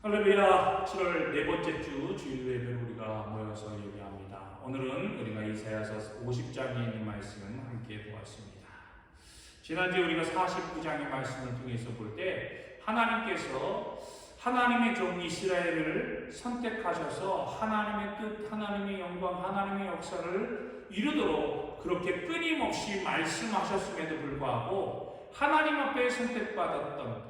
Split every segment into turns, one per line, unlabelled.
할렐루야. 7월 네 번째 주 주일 예배를 우리가 모여서 예배합니다. 오늘은 우리가 이사야서 50장에 있는 말씀을 함께 보았습니다. 지난주에 우리가 49장의 말씀을 통해서 볼 때 하나님께서 하나님의 종 이스라엘을 선택하셔서 하나님의 뜻, 하나님의 영광, 하나님의 역사를 이루도록 그렇게 끊임없이 말씀하셨음에도 불구하고 하나님 앞에 선택받았던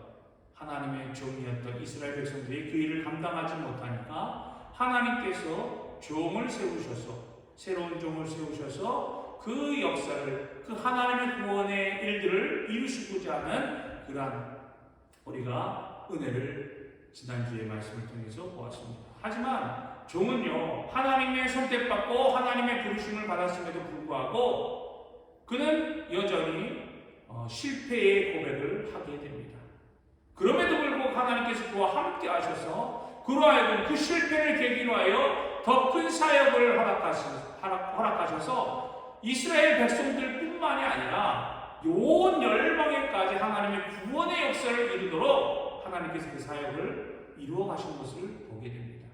하나님의 종이었던 이스라엘 백성들이 그 일을 감당하지 못하니까 하나님께서 종을 세우셔서 새로운 종을 세우셔서 그 역사를 그 하나님의 구원의 일들을 이루시고자 하는 그러한 우리가 은혜를 지난주의 말씀을 통해서 보았습니다. 하지만 종은요 하나님의 선택받고 하나님의 부르심을 받았음에도 불구하고 그는 여전히 실패의 고백을 하게 됩니다. 그럼에도 불구하고 하나님께서 그와 함께 하셔서 그로 하여금 그 실패를 계기로 하여 더 큰 사역을 허락하셔서 이스라엘 백성들뿐만이 아니라 온 열방에까지 하나님의 구원의 역사를 이루도록 하나님께서 그 사역을 이루어 가신 것을 보게 됩니다.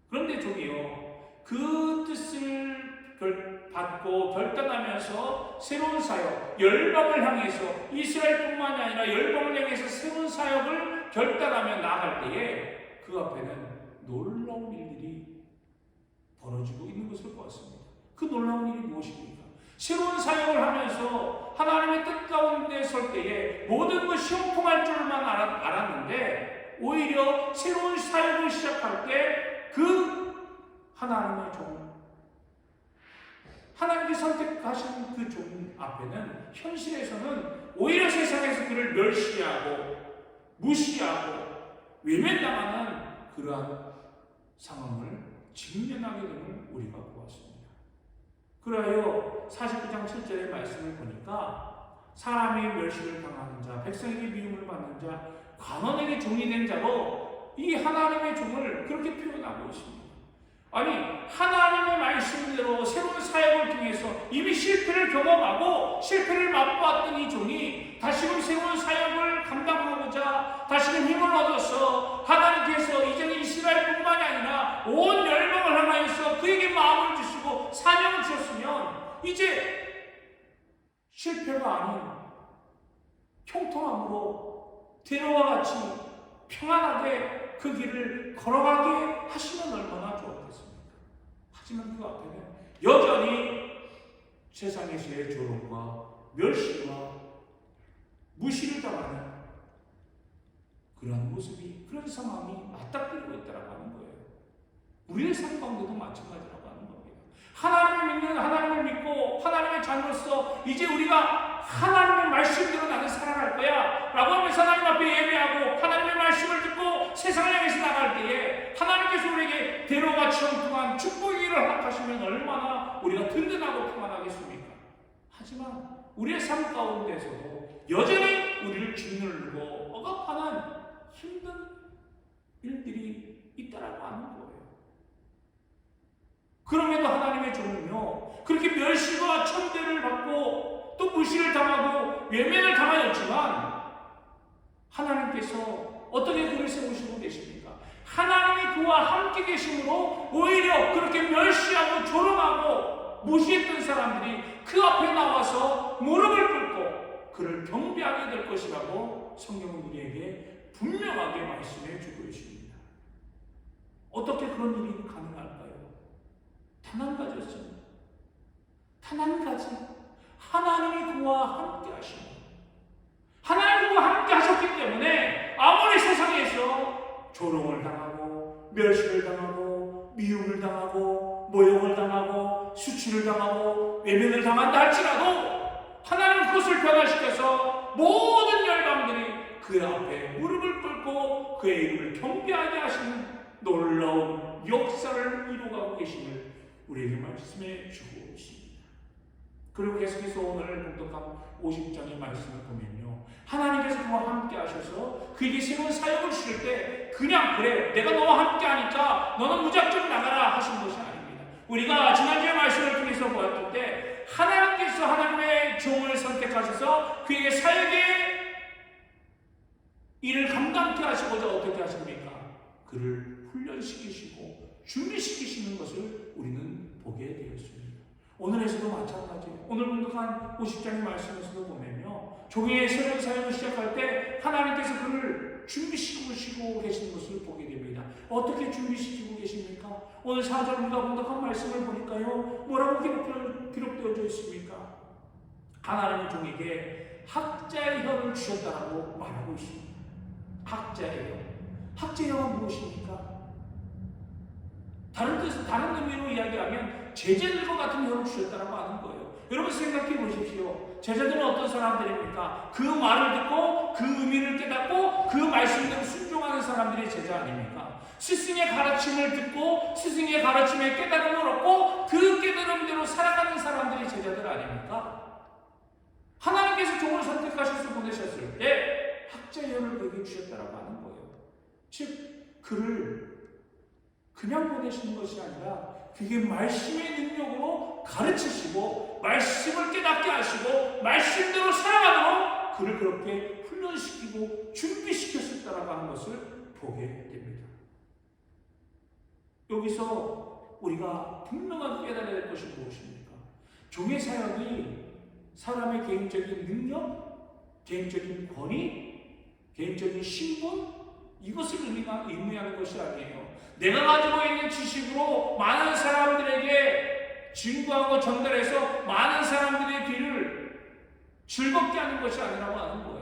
그런데 종이요 그 뜻을 받고 결단하면서 새로운 사역, 열방을 향해서 이스라엘뿐만이 아니라 열방을 향해서 새로운 사역을 결단하며 나아갈 때에 그 앞에는 놀라운 일들이 벌어지고 있는 것을 보았습니다. 그 놀라운 일이 무엇입니까? 새로운 사역을 하면서 하나님의 뜻 가운데 설 때에 모든 것이 형통할 줄만 알았는데 오히려 새로운 사역을 시작할 때 그 하나님의 종 하나님께 선택하신 그 종 앞에는 현실에서는 오히려 세상에서 그를 멸시하고 무시하고 외면당하는 그러한 상황을 직면하게 됨을 우리가 보았습니다. 그러하여 49장 7절의 말씀을 보니까 사람이 멸시를 당하는 자, 백성에게 미움을 받는 자, 관원에게 종이 된 자로 이 하나님의 종을 그렇게 표현하고 있습니다. 아니 하나님의 말씀대로 새로운 사역을 통해서 이미 실패를 경험하고 실패를 맛보았던 이 종이 다시금 새로운 사역을 감당하고자 다시금 힘을 얻어서 하나님께서 이제는 이스라엘뿐만이 아니라 온 열방을 향하여서 그에게 마음을 주시고 사명을 주셨으면 이제 실패가 아닌 형통함으로 대로와 같이 평안하게 그 길을 걸어가게 하시면 얼마나 좋았겠습니까? 하지만 그 앞에는 여전히 세상에서의 조롱과 멸시와 무시를 당하는 그런 모습이, 그런 상황이 맞닥뜨리고 있다고 하는 거예요. 우리의 삶 가운데도 마찬가지라고 하는 겁니다. 하나님을 믿는, 하나님을 믿고 하나님의 자녀로서 이제 우리가 하나님의 말씀대로 나는 살아갈 거야 라고 하면서 하나님 앞에 예배하고 하나님의 말씀을 듣고 세상을 향해서 나갈 때에 하나님께서 우리에게 대로같이 형통한 축복의 일을 허락하시면 얼마나 우리가 든든하고 평안하겠습니까? 하지만 우리의 삶 가운데서도 여전히 우리를 짓누르고 억압하는 힘든 일들이 있다라고 하는 거예요. 그럼에도 하나님의 종은요 그렇게 멸시와 천대를 받고 또 무시를 당하고 외면을 당하였지만 하나님께서 어떻게 그를 세우시고 계십니까? 하나님이 그와 함께 계심으로 오히려 그렇게 멸시하고 조롱하고 무시했던 사람들이 그 앞에 나와서 무릎을 꿇고 그를 경배하게 될 것이라고 성경은 우리에게 분명하게 말씀해 주고 있습니다. 어떻게 그런 일이 가능할까요? 단 한 가지였습니다. 단 한 가지. 하나님이 그와 함께 하십니다. 하나님이 그와 함께 하셨기 때문에 아무리 세상에서 조롱을 당하고 멸시를 당하고 미움을 당하고 모욕을 당하고 수치를 당하고 외면을 당한다 할지라도 하나님은 그것을 변화시켜서 모든 열방들이 그 앞에 무릎을 꿇고 그의 이름을 경배하게 하시는 놀라운 역사를 이루어가고 계심을 우리에게 말씀해 주고 있습니다. 그리고 계속해서 오늘 공독한 50장의 말씀을 보면요 하나님께서 그와 함께 하셔서 그에게 새로운 사역을 주실 때 그냥 그래 내가 너와 함께 하니까 너는 무작정 나가라 하신 것이 아닙니다. 우리가 지난주의 말씀을 통해서 보았을 때 하나님께서 하나님의 종을 선택하셔서 그에게 사역의 일을 감당케 하시고자 어떻게 하십니까? 그를 훈련시키시고 준비시키시는 것을 우리는 보게 되었습니다. 오늘에서도 마찬가지예요. 오늘 공독한 50장의 말씀에서도 보면요, 종의 새로운 사역을 시작할 때 하나님께서 그를 준비시키고 계시는 것을 보게 됩니다. 어떻게 준비시키고 계십니까? 오늘 4절 우리가 공독한 말씀을 보니까요, 뭐라고 기록되어져 있습니까? 하나님은 종에게 학자의 혀를 주셨다라고 말하고 있습니다. 학자의 혀. 학자의 혀가 무엇입니까? 다른 의미로 이야기하면 제자들과 같은 혀를 주셨다라고 하는 거예요. 여러분 생각해 보십시오. 제자들은 어떤 사람들입니까? 그 말을 듣고 그 의미를 깨닫고 그 말씀대로 순종하는 사람들이 제자 아닙니까? 스승의 가르침을 듣고 스승의 가르침에 깨달음을 얻고 그 깨달음대로 살아가는 사람들이 제자들 아닙니까? 하나님께서 종을 선택하셔서 보내셨을 때 학자의 혀를 그에게 주셨다라고 하는 거예요. 즉 그를 그냥 보내시는 것이 아니라 그게 말씀의 능력으로 가르치시고 말씀을 깨닫게 하시고 말씀대로 살아가도록 그를 그렇게 훈련시키고 준비시켰었다라고 하는 것을 보게 됩니다. 여기서 우리가 분명하게 깨달아야 될 것이 무엇입니까? 종의 사역이 사람의 개인적인 능력, 개인적인 권위, 개인적인 신분, 이것을 의미하는 것이 아니에요. 내가 가지고 있는 지식으로 많은 사람들에게 증거하고 전달해서 많은 사람들의 귀를 즐겁게 하는 것이 아니라고 하는 거예요.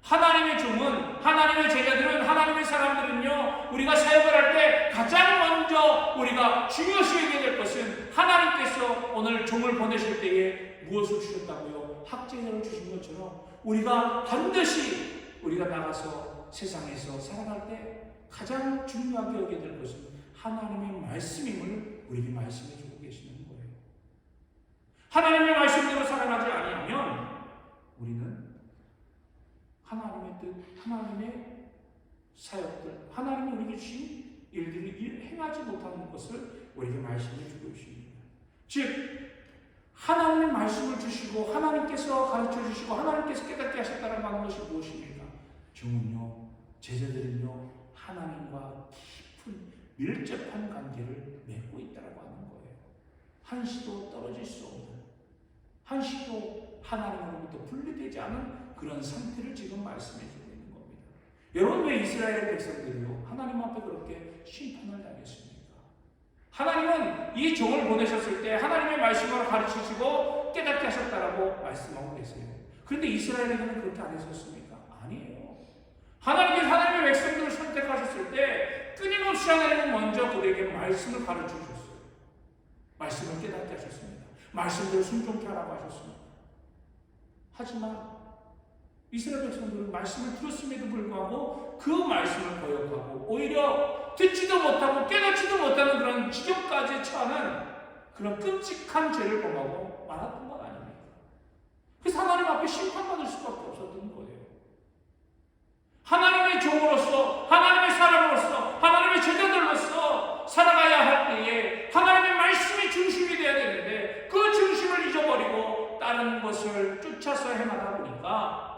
하나님의 종은, 하나님의 제자들은, 하나님의 사람들은요, 우리가 사역을 할 때 가장 먼저 우리가 중요시 여겨야 될 것은 하나님께서 오늘 종을 보내실 때에 무엇을 주셨다고요? 학자의 혀를 주신 것처럼 우리가 반드시 우리가 나가서 세상에서 살아갈 때 가장 중요하게 여겨야 될 것은 하나님의 말씀임을 우리에게 말씀해 주고 계시는 거예요. 하나님의 말씀대로 살아가지 아니하면 우리는 하나님의 뜻, 하나님의 사역들, 하나님이 우리에게 주신 일들을 행하지 못하는 것을 우리에게 말씀해 주고 있습니다. 즉 하나님의 말씀을 주시고 하나님께서 가르쳐 주시고 하나님께서 깨닫게 하셨다는 하는 것이 무엇입니까? 종은요, 제자들은요, 하나님과 깊은 밀접한 관계를 맺고 있다고 하는 거예요. 한시도 떨어질 수 없는, 한시도 하나님으로부터 분리되지 않은 그런 상태를 지금 말씀해 주고 있는 겁니다. 여러분, 왜 이스라엘 백성들이요 하나님 앞에 그렇게 심판을 당했습니까? 하나님은 이 종을 보내셨을 때 하나님의 말씀으로 가르치시고 깨닫게 하셨다라고 말씀하고 계세요. 그런데 이스라엘에게는 그렇게 안 했었습니까? 아니에요. 하나님께서 하나님의 백성들을 선택하셨을 때 끊임없이 하나님은 먼저 그들에게 말씀을 가르쳐 주셨어요. 말씀을 깨닫게 하셨습니다. 말씀대로 순종케 하라고 하셨습니다. 하지만 이스라엘 백성들은 말씀을 들었음에도 불구하고 그 말씀을 거역하고 오히려 듣지도 못하고 깨닫지도 못하는 그런 지경까지 처하는 그런 끔찍한 죄를 범하고 말았던 건 아닙니까? 그래서 하나님 앞에 심판받을 수밖에 없었던 거예요. 하나님의 종으로서, 하나님의 사람으로서, 하나님의 제자들로서 살아가야 할 때에 하나님의 말씀이 중심이 되어야 되는데 그 중심을 잊어버리고 다른 것을 쫓아서 행하다 보니까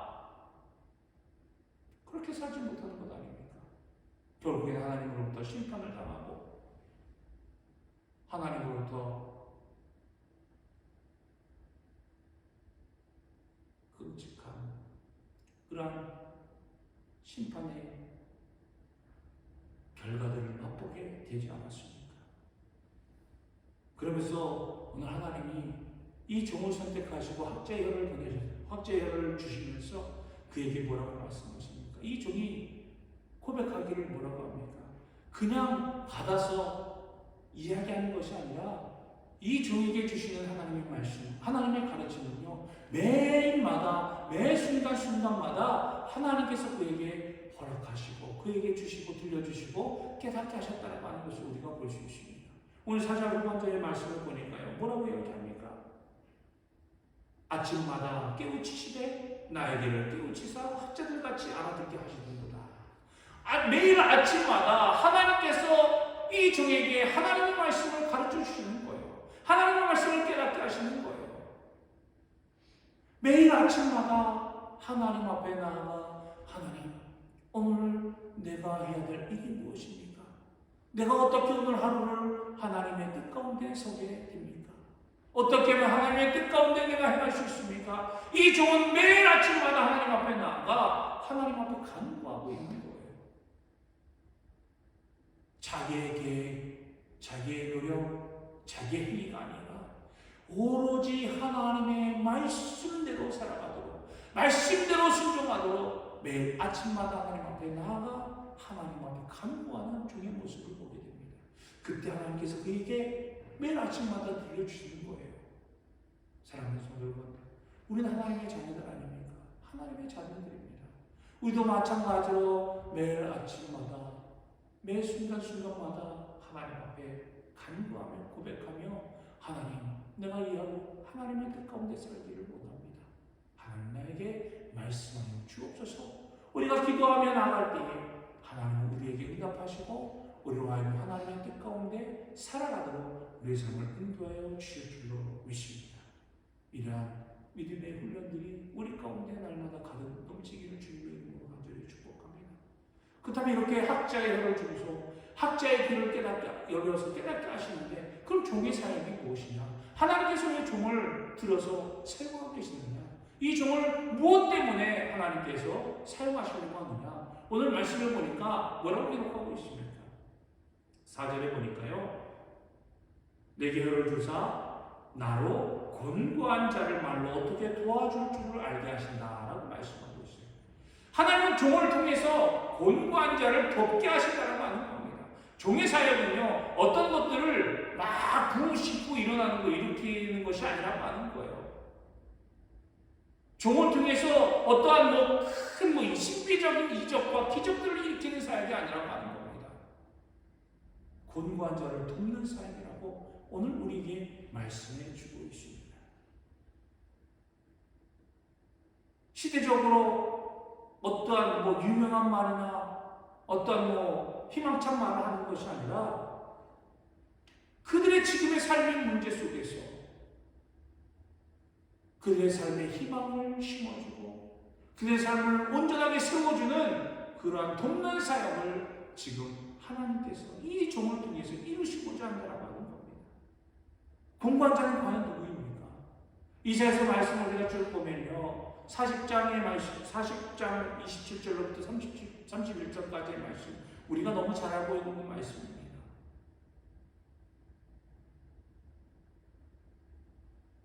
그렇게 살지 못하는 것 아닙니까? 결국엔 하나님으로부터 심판을 당하고 하나님으로부터 끔찍한 그러한 심판의 결과들을 맛보게 되지 않았습니까? 그러면서 오늘 하나님이 이 종을 선택하시고 학자의 혀를 주시면서 그에게 뭐라고 말씀하십니까? 이 종이 고백하기를 뭐라고 합니까? 그냥 받아서 이야기하는 것이 아니라 이 종에게 주시는 하나님의 말씀, 하나님의 가르침은요, 매일마다, 매 순간순간마다 하나님께서 그에게 허락하시고, 그에게 주시고, 들려주시고, 깨닫게 하셨다는 하는 것을 우리가 볼 수 있습니다. 오늘 4장 후반절의 말씀을 보니까요, 뭐라고 이야기합니까? 아침마다 깨우치시되 나에게를 깨우치사 학자들같이 알아듣게 하시는구나. 매일 아침마다 하나님께서 이 종에게 하나님의 말씀을 가르쳐 주시는 거예요. 하나님의 말씀을 깨닫게 하시는 거예요. 매일 아침마다 하나님 앞에 나아가 하나님, 오늘 내가 해야 될 일이 무엇입니까? 내가 어떻게 오늘 하루를 하나님의 뜻 가운데 서게 됩니까? 어떻게 하면 하나님의 뜻 가운데 내가 행할 수 있습니까? 이 종은 매일 아침마다 하나님 앞에 나아가 하나님 앞에 간구하고 있는 거예요. 자기의 계획, 자기의 노력, 자기의 행위가 아니라 오로지 하나님의 말씀대로 살아가도록, 말씀대로 순종하도록 매일 아침마다 하나님 앞에 나아가 하나님 앞에 간구하는 종의 모습을 보게 됩니다. 그때 하나님께서 그에게 매일 아침마다 들려주시는 거예요. 사랑하는 성도 여러분, 우리는 하나님의 자녀들 아닙니까? 하나님의 자녀들입니다. 우리도 마찬가지로 매일 아침마다, 매 순간순간마다 하나님 앞에 간구하며 고백하며, 하나님, 내가 이 하루 하나님의 뜻 가운데 살기를 원합니다. 하나님 나에게 말씀하여 주옵소서. 우리가 기도하며 나아갈 때에 하나님은 우리에게 응답하시고 우리로 하여금 하나님의 뜻 가운데 살아가도록 우리의 삶을 인도하여 주실 줄로 믿습니다. 이러한 믿음의 훈련들이 우리 가운데 날마다 가득 넘치기를 주님의 이름으로 간절히 축복합니다. 그렇다면 이렇게 학자의 혀를 주고서 학자의 귀를 열어서 깨닫게 하시는데, 그럼 종의 사역이 무엇이냐? 하나님께서 왜 종을 들어서 사용하고 계시느냐? 이 종을 무엇 때문에 하나님께서 사용하시려고 하느냐? 오늘 말씀을 보니까 뭐라고 기록하고 있습니까? 4절에 보니까요, 내게 혀를 주사 나로 권고한 자를 말로 어떻게 도와줄 줄을 알게 하신다라고 말씀하고 있어요. 하나님은 종을 통해서 권고한 자를 돕게 하신다라고 하는 겁니다. 종의 사역은요, 어떤 것들을 막 부으시고 일어나는 거, 일으키는 것이 아니라고 하는 거예요. 종을 통해서 어떠한 큰 신비적인 이적과 기적들을 일으키는 사역이 아니라고 하는 겁니다. 권고한 자를 돕는 사역이라고 오늘 우리에게 말씀해 주고 있습니다. 시대적으로 어떠한 유명한 말이나 어떠한 희망찬 말을 하는 것이 아니라 그들의 지금의 삶의 문제 속에서 그들의 삶의 희망을 심어주고 그들의 삶을 온전하게 세워주는 그러한 돕는 사역을 지금 하나님께서 이 종을 통해서 이루시고자 한다고 하는 겁니다. 권고한 자는 과연 누구입니까? 이사야서 말씀을 우리가 쭉 보면요, 40장의 말씀, 40장 27절로부터 31절까지의 말씀, 우리가 너무 잘 알고 있는 말씀입니다.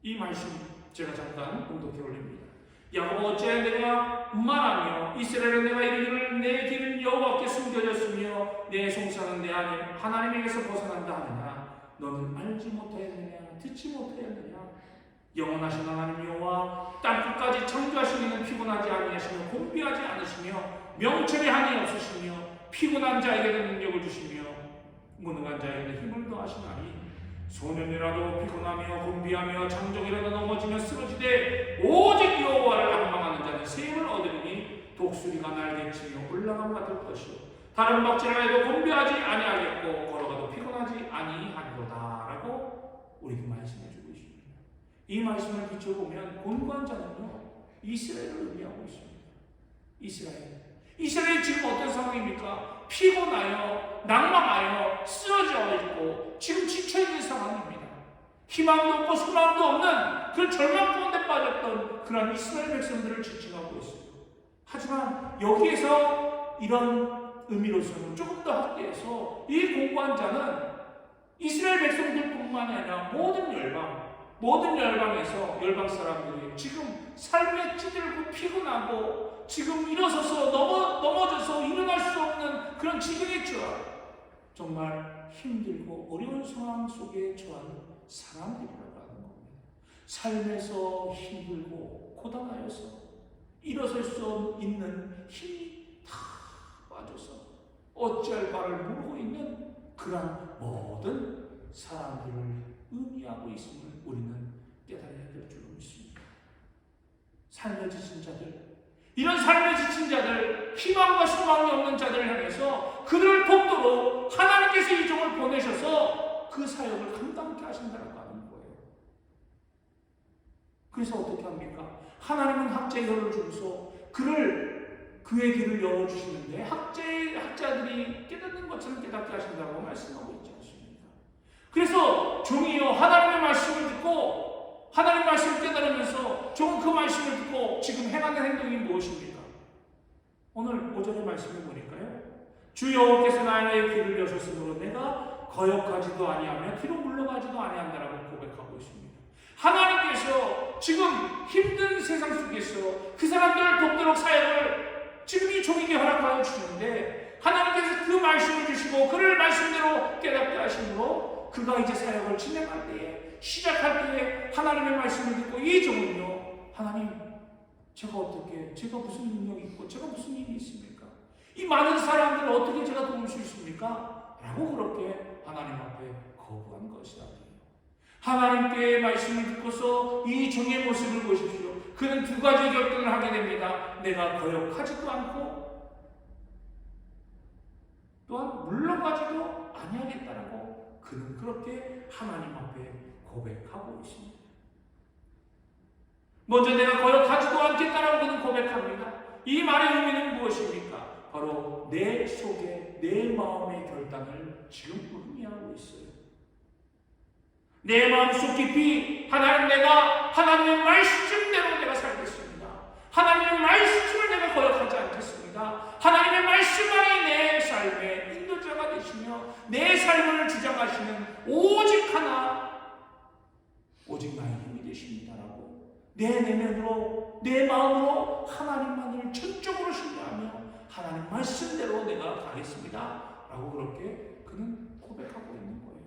이 말씀 제가 잠깐 공독해 올립니다. 야곱 어찌하여 내가 말하며 이스라엘은 내가 이르기를 내 길은 여호와께 숨겨졌으며 내 송사는 내 하나님에게서 벗어난다 하느냐? 너는 알지 못하였느냐? 듣지 못하였느냐? 영원하신 하나님 여호와 땅끝까지 창조하신 이는 피곤하지 아니하시며 곤비하지 않으시며 명철에 한이 없으시며 피곤한 자에게는 능력을 주시며 무능한 자에게는 힘을 더하시나니 소년이라도 피곤하며 곤비하며 장정이라도 넘어지며 쓰러지되 오직 여호와를 앙망하는 자는 새 힘을 얻으리니 독수리가 날개치며 올라감 같을 것이요 다른 박질을 해도 곤비하지 아니하겠고 걸어가도 피곤하지 아니하리로다 라고 우리에게 말씀해 주고 있습니다. 이 말씀을 비춰보면 권고한 자는요, 이스라엘을 의미하고 있습니다. 이스라엘이 지금 어떤 상황입니까? 피곤하여 낭망하여 쓰러져 있고 지금 지쳐있는 상황입니다. 희망도 없고 소망도 없는 그 절망 가운데 빠졌던 그런 이스라엘 백성들을 지칭하고 있어요. 하지만 여기에서 이런 의미로서는 조금 더 확대해서 이 권고한 자는 이스라엘 백성들뿐만이 아니라 모든 열방에서 열방 사람들이 지금 삶에 찌들고 피곤하고 지금 일어서서 넘어져서 일어날 수 없는 그런 지경에 처한 정말 힘들고 어려운 상황 속에 처한 사람들이라고 하는 겁니다. 삶에서 힘들고 고단하여서 일어설 수 있는 힘이 다 빠져서 어찌할 바를 모르고 있는 그런 모든 사람들을 의미하고 있음을 우리는 깨달아야 될 줄로 믿습니다. 삶에 지친 자들, 이런 삶에 지친 자들, 희망과 소망이 없는 자들을 향해서 그들을 돕도록 하나님께서 이 종을 보내셔서 그 사역을 감당케 하신다고 하는 거예요. 그래서 어떻게 합니까? 하나님은 학자의 혀를 주셔서 그의 길을 열어주시는데 학자들이 깨닫는 것처럼 깨닫게 깨닫게 하신다고 말씀하고 있지 않습니까? 그래서 종이요 하나님의 말씀을 듣고 하나님의 말씀을 깨달으면서 종은 그 말씀을 듣고 지금 행하는 행동이 무엇입니까? 오늘 5절의 말씀을 보니까요. 주 여호와께서 나의 길을 여셨으므로 내가 거역하지도 아니하며 뒤로 물러가지도 아니한다라고 고백하고 있습니다. 하나님께서 지금 힘든 세상 속에서 그 사람들을 돕도록 사역을 지금 이 종에게 허락하여 주시는데 하나님께서 그 말씀을 주시고 그를 말씀대로 깨닫게 하심으로 그가 이제 사역을 진행할 때에 시작할 때에 하나님의 말씀을 듣고 이 종은요 하나님 제가 무슨 능력이 있고 제가 무슨 일이 있습니까? 이 많은 사람들을 어떻게 제가 도울 수 있습니까? 라고 그렇게 하나님 앞에 거부한 것이다. 하나님께 말씀을 듣고서 이 종의 모습을 보십시오. 그는 두 가지 결단을 하게 됩니다. 내가 거역하지도 않고 또한 물러가지도 아니하겠다라고 그는 그렇게 하나님 앞에 고백하고 있습니다. 먼저 내가 거역하지도 않겠다라고 그는 고백합니다. 이 말의 의미는 무엇입니까? 바로 내 속에 내 마음의 결단을 지금 의미하고 있어요. 내 마음속 깊이 내가 하나님의 말씀대로 내가 살겠습니다. 하나님의 말씀을 내가 거역하지 않겠습니다. 하나님의 말씀만이 내 삶의 인도자가 되시며 내 삶을 주장하시는 오직 나의 힘이 되십니다라고 내 내면으로 내 마음으로 하나님만을 전적으로 신뢰하며 하나님 말씀대로 내가 가겠습니다 라고 그렇게 그는 고백하고 있는 거예요.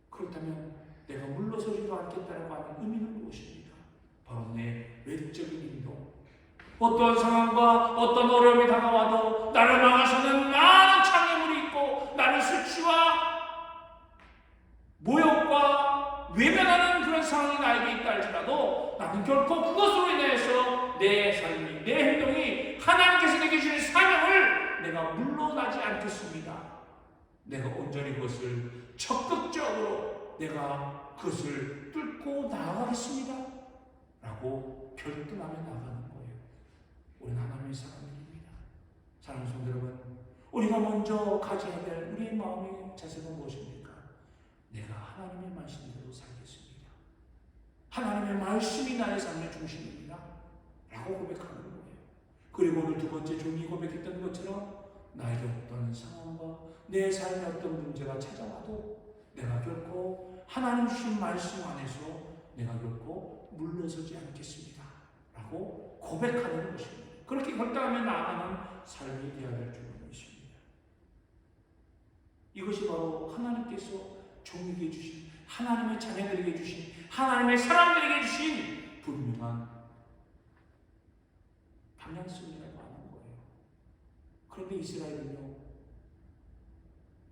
그렇다면 내가 물러서지도 않겠다라고 하는 의미는 무엇입니까? 바로 내 외적인 인도. 어떠한 상황과 어떤 어려움이 다가와도 나를 막아서는 많은 장애물이 있고 나를 수치와 모욕과 외면하는 그런 상황이 나에게 있다 할지라도 나는 결코 그것으로 인해서 내 삶이 내 행동이 하나님께서 내게 주신 사명을 내가 물러나지 않겠습니다. 내가 온전히 그것을 적극적으로 내가 그것을 뚫고 나아가겠습니다 라고 결단하며 나가는 거예요. 우리는 하나님의 사람들입니다. 사랑하는 성도 여러분, 우리가 먼저 가져야 될 우리의 마음의 자세가 무엇입니까? 내가 하나님의 말씀대로 살겠습니다. 하나님의 말씀이 나의 삶의 중심입니다 라고 고백하는 거예요. 그리고 오늘 두 번째 종이 고백했던 것처럼 나에게 어떤 상황과 내 삶에 어떤 문제가 찾아와도 내가 결코 하나님 주신 말씀 안에서 내가 결코 물러서지 않겠습니다 라고 고백하는 것입니다. 그렇게 결단하며 나아가는 삶이 되어야 될 줄을 믿습니다. 이것이 바로 하나님께서 종에게 주신 하나님의 자녀들에게 주신 하나님의 사람들에게 주신 분명한 방향성이라고 하는 거예요. 그런데 이스라엘은요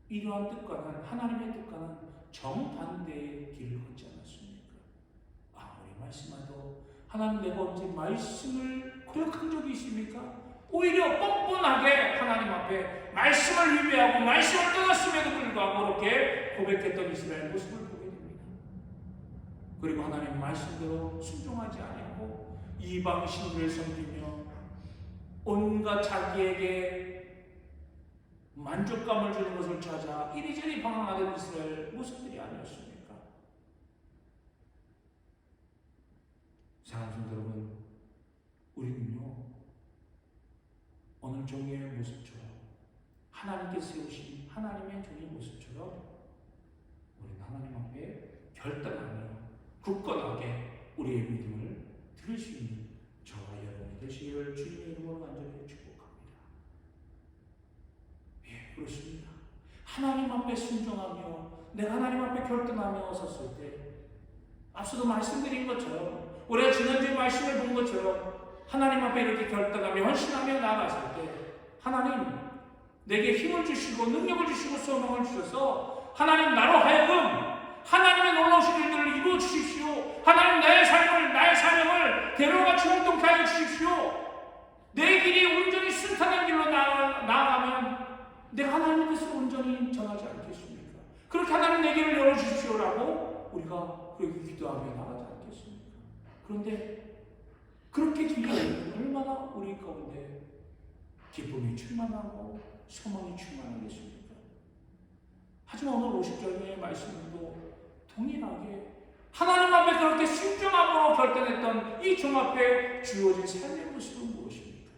이러한 뜻과는 하나님의 뜻과는 정반대의 길을 걷지 않았습니까? 아무리 말씀하도 하나님 내가 언제 말씀을 거역한 적이 있습니까? 오히려 뻔뻔하게 하나님 앞에 말씀을 위배하고 말씀을 떠났음에도 불구하고 그렇게 고백했던 이스라엘 모습을 보게 됩니다. 그리고 하나님 말씀대로 순종하지 아니하고 이방 신들을 섬기며 온갖 자기에게 만족감을 주는 것을 찾아 이리저리 방황하던 이스라엘 모습들이 아니었습니까? 사랑하는 성도 여러분, 우리는요 오늘 종의 모습처럼 하나님께 세우신 하나님의 종의 모습처럼 우리는 하나님 앞에 결단하며 굳건하게 우리의 믿음을 드릴 수 있는 저와 여러분이 되시기를 주님의 이름으로 간절히 축복합니다. 예, 그렇습니다. 하나님 앞에 순종하며 내가 하나님 앞에 결단하며 섰을 때 앞서도 말씀드린 것처럼 우리가 지난주에 말씀을 본 것처럼 하나님 앞에 이렇게 결단하며 헌신하며 나아갔을 때 하나님 내게 힘을 주시고 능력을 주시고 소망을 주셔서 하나님 나로 하여금 하나님의 놀라우신 일들을 이루어 주십시오. 하나님 나의 사명을 대로같이 활동케 하여 주십시오. 내 길이 온전히 순탄한 길로 나아가면 내가 하나님의 뜻을 온전히 전하지 않겠습니까? 그렇게 하나님 내 길을 열어주십시오라고 우리가 그렇게 기도하며 나가지 않겠습니까? 그런데 그렇게 기도하면 얼마나 우리 가운데 기쁨이 충만하고 소망이 충만하겠습니까? 하지만 오늘 50절의 말씀도 동일하게 하나님 앞에 그렇게 순종함으로 결단했던 이 종 앞에 주어진 삶의 모습은 무엇입니까?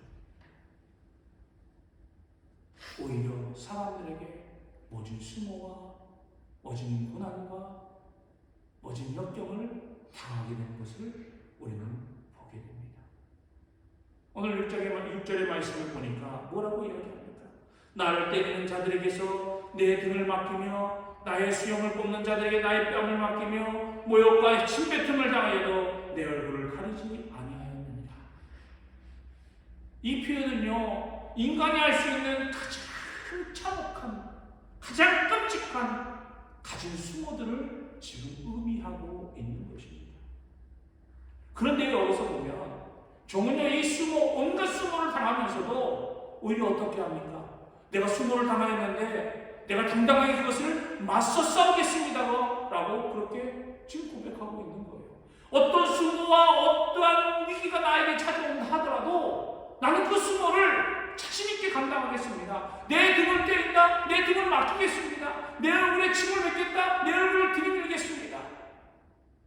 오히려 사람들에게 모진 수모와 모진 고난과 모진 역경을 당하게 된 것을 우리는 보게 됩니다. 오늘 6절의 말씀을 보니까 뭐라고 이야기합니까? 나를 때리는 자들에게서 내 등을 맡기며 나의 수염을 뽑는 자들에게 나의 뺨을 맡기며 모욕과 침뱉음을 당하여도 내 얼굴을 가리지 아니하였느니라. 이 표현은요, 인간이 할 수 있는 가장 참혹한, 가장 끔찍한 가진 수모들을 지금 의미하고 있는 것입니다. 그런데 여기서 보면 종은요, 이 수모, 온갖 수모를 당하면서도 오히려 어떻게 합니까? 내가 수모를 당하였는데 내가 당당하게 그것을 맞서 싸우겠습니다 라고 그렇게 지금 고백하고 있는 거예요. 어떤 수모와 어떠한 위기가 나에게 찾아온다 하더라도 나는 그 수모를 자신있게 감당하겠습니다. 내 등을 때린다, 내 등을 맡기겠습니다. 내 얼굴에 침을 뱉겠다, 내 얼굴을 들이밀겠습니다.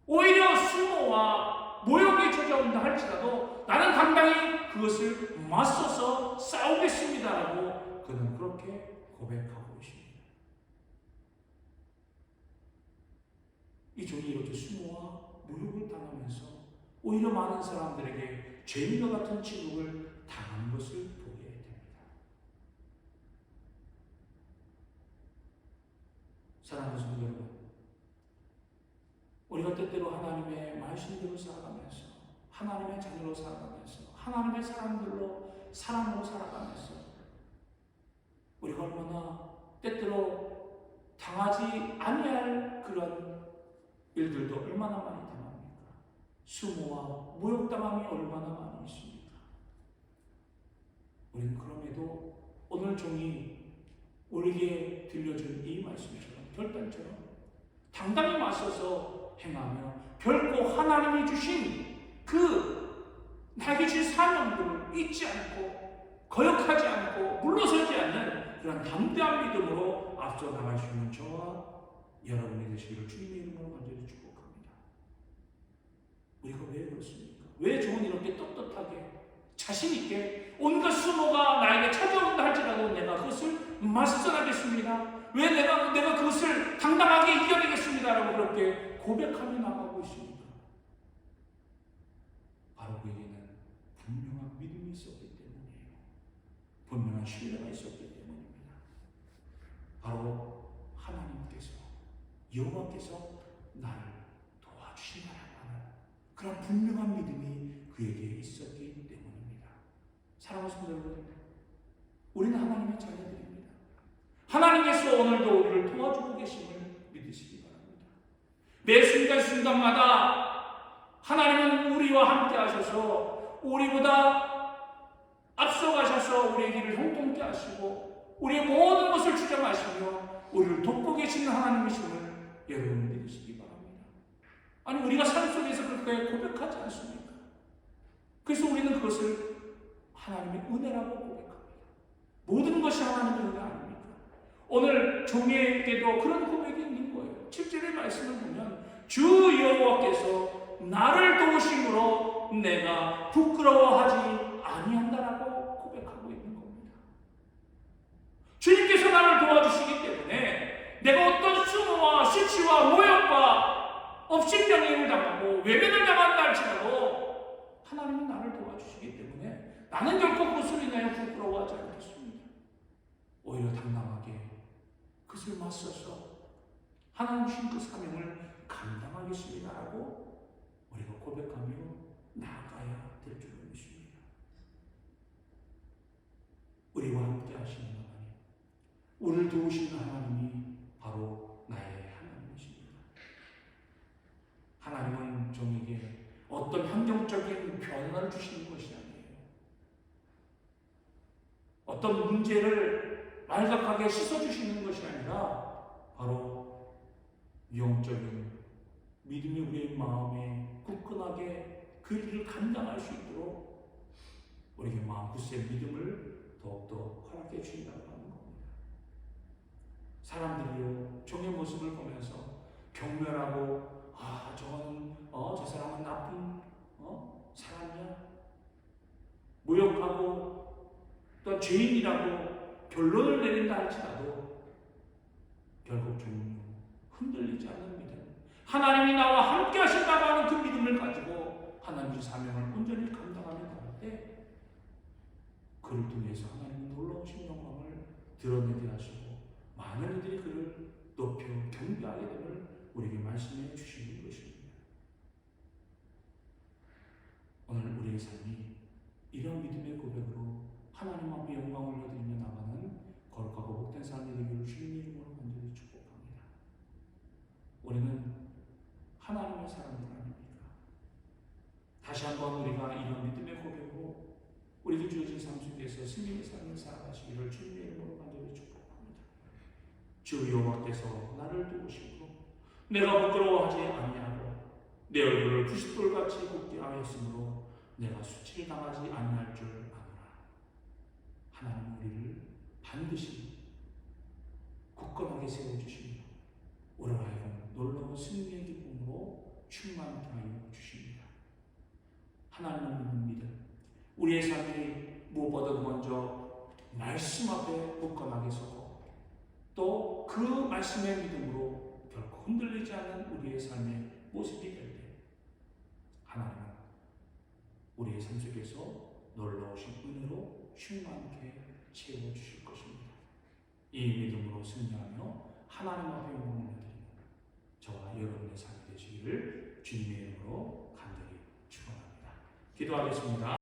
오히려 수모와 모욕이 찾아온다 할지라도 나는 당당히 그것을 맞서서 싸우겠습니다라고 그는 그렇게 고백하고 있습니다. 이 종이 이렇게 수모와 모욕을 당하면서 오히려 많은 사람들에게 죄인과 같은 취급을 당하는 것을 보게 됩니다. 사랑하는 성도 여러분, 우리가 때때로 하나님의 말씀대로 살아가면서 하나님의 자녀로 살아가면서 하나님의 사람으로 살아가면서 우리가 얼마나 때때로 당하지 아니할 그런 일들도 얼마나 많이 당합니까? 수모와 모욕당함이 얼마나 많이 있습니까? 우리는 그럼에도 오늘 종이 우리에게 들려준 이 말씀처럼 결단처럼 당당히 맞서서 행하며 결코 하나님이 주신 나에게 주신 사명들을 잊지 않고 거역하지 않고 물러서지 않는 그런 담대한 믿음으로 앞서 나갈 수 있는 저와 여러분이 되시기를 주님의 이름으로 간절히 축복합니다. 우리가 왜 그렇습니까? 왜 종은 이렇게 떳떳하게 자신있게 온갖 수모가 나에게 찾아온다 할지라도 내가 그것을 맞서나겠습니다. 왜 내가 그것을 당당하게 이겨내겠습니다 라고 그렇게 고백하며 나가고 있습니다. 바로 그에게는 분명한 믿음이 있었기 때문이에요. 분명한 신뢰가 있었기 때문입니다. 바로 하나님께서 여호와께서 나를 도와주신다라는 그런 분명한 믿음이 그에게 있었기 때문입니다. 사랑하는 성도 여러분, 우리는 하나님의 자녀들입니다. 하나님께서 오늘도 우리를 도와주고 계심을 믿으시기 바랍니다. 매 순간순간마다 하나님은 우리와 함께 하셔서 우리보다 앞서가셔서 우리의 길을 형통케 하시고 우리의 모든 것을 주장하시며 우리를 돕고 계시는 하나님이심을 여러분 믿으시기 바랍니다. 아니 우리가 삶 속에서 그렇게 고백하지 않습니까? 그래서 우리는 그것을 하나님의 은혜라고 고백합니다. 모든 것이 하나님의 은혜 아닙니까? 오늘 종에게도 그런 고백이 있는 거예요. 7절의 말씀을 보면 주 여호와께서 나를 도우심으로 내가 부끄러워하지 아니한다라고 고백하고 있는 겁니다. 주님께서 나를 도와주시기 때문에 내가 어떤 수모와 수치와 모욕과 업신병행을 당하고 외면을 당한다 할지라도 하나님은 나를 도와주시기 때문에 나는 결코 그것을 인하여 부끄러워하지 않겠습니다. 오히려 당당하게 그것을 맞서서 하나님 주신 그 사명을 감당하겠습니다라고 우리가 고백하며 나아가야 될 줄 믿습니다. 우리와 함께 하시는 하나님, 우리를 도우시는 하나님이 바로 나의 하나님이십니다. 하나님은 종에게 어떤 환경적인 변화를 주시는 것이 아니에요. 어떤 문제를 말끔하게 씻어주시는 것이 아니라 바로 영적인 믿음이 우리의 마음에 굳건하게 그 일을 감당할 수 있도록 우리에게 마음 굳센 믿음을 더욱더 허락해 주신다고 하는 겁니다. 사람들이요 종의 모습을 보면서 경멸하고 저거는 저 사람은 나쁜 사람이야, 모욕하고 또 죄인이라고 결론을 내린다 할지라도 결국 좀 흔들리지 않는 믿음, 하나님이 나와 함께 하신다고 하는 그 믿음을 가지고 하나님의 사명을 온전히 감당하며 나갈 때 그를 통해서 하나님의 놀라우신 영광을 드러내게 하시고 많은 이들이 그를 높여 경배하게 됨을 우리에게 말씀해 주시는 것입니다. 오늘 우리의 삶이 이런 믿음의 고백으로 하나님 앞에 영광을 올려드리며 나가는 거룩하고 복된 삶이 되기를 주님의 이름으로 간절히 축복합니다. 우리는 하나님의 사람들 아닙니까? 다시 한번 우리가 이런 믿음의 고백으로 우리에게 주어진 삶 속에서 승리의 삶을 살아가시기를 주님의 이름으로 간절히 축복합니다. 주 여호와께서 나를 도우시고 내가 부끄러워하지 아니하고 내 얼굴을 90돌같이 굽게 하였으므로 내가 수치를 당하지 아니할 줄 아노라. 하나님 우리를 반드시 굳건하게 세워주시며 우리로 하여금 놀라운 승리의 기쁨으로 충만케 하여 주십니다. 하나님을 믿는 믿음, 우리의 삶이 무엇보다도 먼저 말씀 앞에 굳건하게 서고 또 그 말씀의 믿음으로 결코 흔들리지 않는 우리의 삶의 모습이 될 때 하나님은 우리의 삶 속에서 놀라우신 은혜로 충만케 채워주실 것입니다. 이 믿음으로 승리하며 하나님 앞에 영광을 드리는 저와 여러분의 삶이 되시기를 주님의 이름으로 간절히 축원합니다. 기도하겠습니다.